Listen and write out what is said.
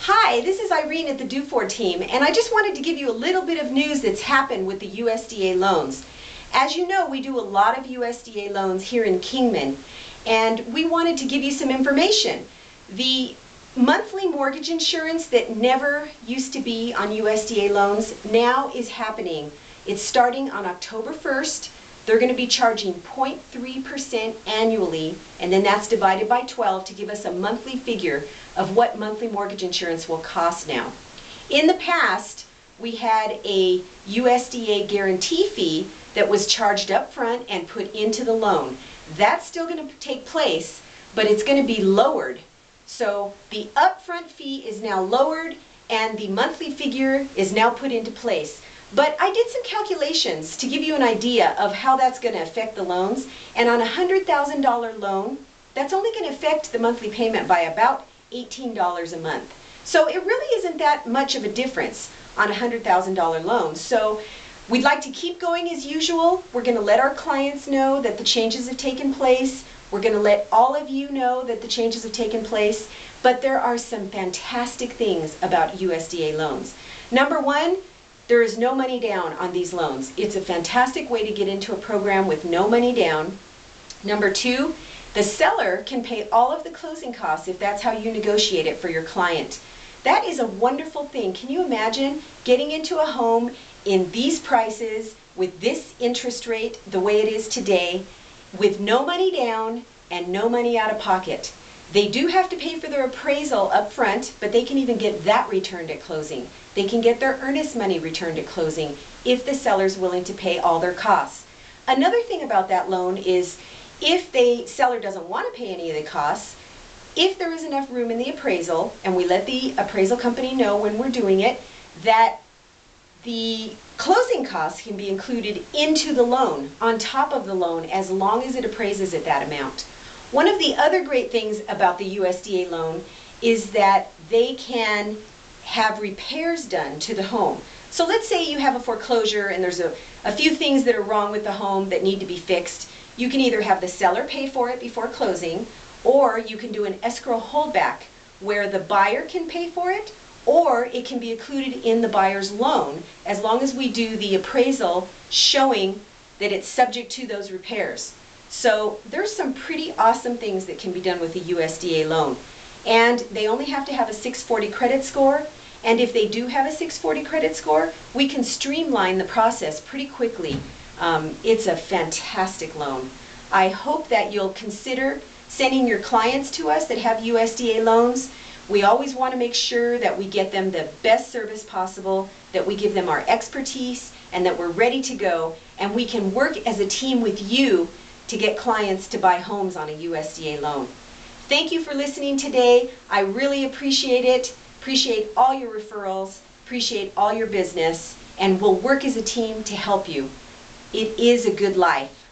Hi, this is Irene at the Duford Team, and I just wanted to give you a little bit of news that's happened with the USDA loans. As you know, we do a lot of USDA loans here in Kingman, and we wanted to give you some information. The monthly mortgage insurance that never used to be on USDA loans now is happening. It's starting on October 1st. They're going to be charging 0.3% annually, and then that's divided by 12 to give us a monthly figure of what monthly mortgage insurance will cost now. In the past, we had a USDA guarantee fee that was charged up front and put into the loan. That's still going to take place, but it's going to be lowered. So the upfront fee is now lowered and the monthly figure is now put into place. But I did some calculations to give you an idea of how that's going to affect the loans. And on a $100,000 loan, that's only going to affect the monthly payment by about $18 a month. So it really isn't that much of a difference on a $100,000 loan. So we'd like to keep going as usual. We're going to let our clients know that the changes have taken place. We're going to let all of you know that the changes have taken place. But there are some fantastic things about USDA loans. Number one, there is no money down on these loans. It's a fantastic way to get into a program with no money down. Number two, the seller can pay all of the closing costs if that's how you negotiate it for your client. That is a wonderful thing. Can you imagine getting into a home in these prices with this interest rate the way it is today with no money down and no money out of pocket? They do have to pay for their appraisal up front, but they can even get that returned at closing. They can get their earnest money returned at closing if the seller's willing to pay all their costs. Another thing about that loan is if the seller doesn't want to pay any of the costs, if there is enough room in the appraisal, and we let the appraisal company know when we're doing it, that the closing costs can be included into the loan, on top of the loan, as long as it appraises at that amount. One of the other great things about the USDA loan is that they can have repairs done to the home. So let's say you have a foreclosure and there's a few things that are wrong with the home that need to be fixed. You can either have the seller pay for it before closing, or you can do an escrow holdback where the buyer can pay for it, or it can be included in the buyer's loan as long as we do the appraisal showing that it's subject to those repairs. So there's some pretty awesome things that can be done with the USDA loan. And they only have to have a 640 credit score. And if they do have a 640 credit score, we can streamline the process pretty quickly. It's a fantastic loan. I hope that you'll consider sending your clients to us that have USDA loans. We always want to make sure that we get them the best service possible, that we give them our expertise, and that we're ready to go. And we can work as a team with you to get clients to buy homes on a USDA loan. Thank you for listening today. I really appreciate it. Appreciate all your referrals. Appreciate all your business. And we'll work as a team to help you. It is a good life.